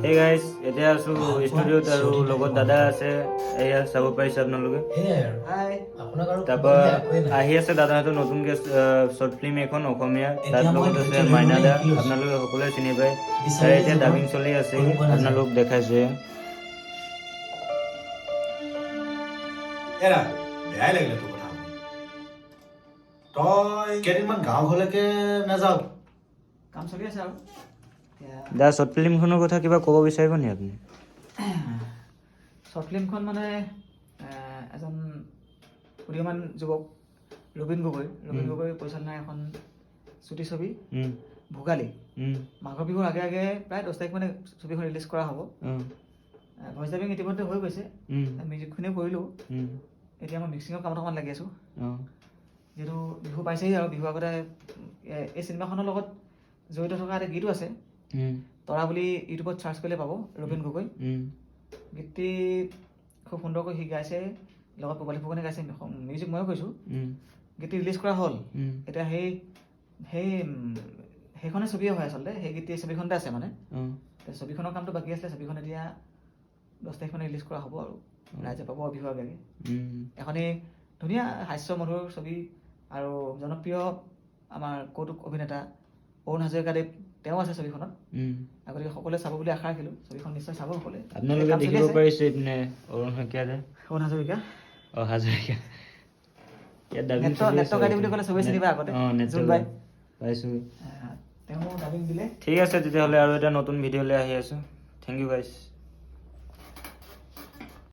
Hey guys, এতিয়া আছো ষ্টুডিঅ'ত আৰু লগত দাদা আছে এয়া চাব পাৰিছে আপোনালোকে তাৰপৰা আহি আছে দাদাহঁতৰ নতুনকৈ শ্বৰ্ট ফিল্ম এখন অসমীয়া তাত লগত আছে মাইনা দা আপোনালোকে সকলোৱে চিনি পায় তাৰ এতিয়া ডাবিং চলি আছে আপোনালোক দেখাইছে এৰা বেয়াই লাগিলে তোৰ কথা তই কেইদিনমান গাঁও ঘৰলৈকে নাযাওঁ কাম চলি আছে আৰু দা শ্বৰ্ট ফিল্মখনৰ কথা কিবা ক'ব বিচাৰিব নি আপুনি শ্বৰ্ট ফিল্মখন মানে এজন উদীয়মান যুৱক ৰবীন গগৈ পৰিচালনাৰ এখন চুটি ছবি ভোগালী মাঘৰ বিহুৰ আগে আগে প্ৰায় 10 তাৰিখ মানে ছবিখন ৰিলিজ কৰা হ'ব ভইচ ডাবিং ইতিমধ্যে হৈ গৈছে মিউজিকখিনিও কৰিলোঁ এতিয়া মই মিক্সিঙৰ কামত অকণমান লাগি আছোঁ যিহেতু বিহু পাইছেহি আৰু বিহুৰ আগতে এই চিনেমাখনৰ লগত জড়িত থকা এটা গীতো আছে তৰা বুলি ইউটিউবত চাৰ্চ কৰিলে পাব ৰবীন গগৈ গীতটি খুব সুন্দৰকৈ সি গাইছে লগত পোৱালি ফুকনে গাইছে মিউজিক ময়ো কৈছোঁ গীতটি ৰিলিজ কৰা হ'ল এতিয়া সেইখনে ছবিয়ে হয় আচলতে সেই গীতটি ছবিখনতে আছে মানে ছবিখনৰ কামটো বাকী আছিলে ছবিখন এতিয়া 10 তাৰিখ মানে ৰিলিজ কৰা হ'ব আৰু ৰাইজে পাব বিহুৰ আগে আগে এখনেই ধুনীয়া হাস্যমধুৰ ছবি আৰু জনপ্ৰিয় আমাৰ কৌতুক অভিনেতা অৰুণ হাজৰিকাদেৱ তেওঁ আছে ছবিখনত গতিকে সকলোৱে চাব বুলি আশা ৰাখিলোঁ ছবিখন নিশ্চয় চাব সকলোৱে আপোনালোকে দেখিব পাৰিছে ইপিনে অৰুণ হাজৰিকা হাজৰিকা ইয়াত ডাবিং নেত্ৰকাৰী বুলি ক'লে চবেই চিনি পায় আগতে জোনবাই পাইছোঁ তেওঁ ডাবিং দিলে ঠিক আছে তেতিয়াহ'লে আৰু এটা নতুন ভিডিঅ'লৈ আহি আছোঁ থেংক ইউ গাইছ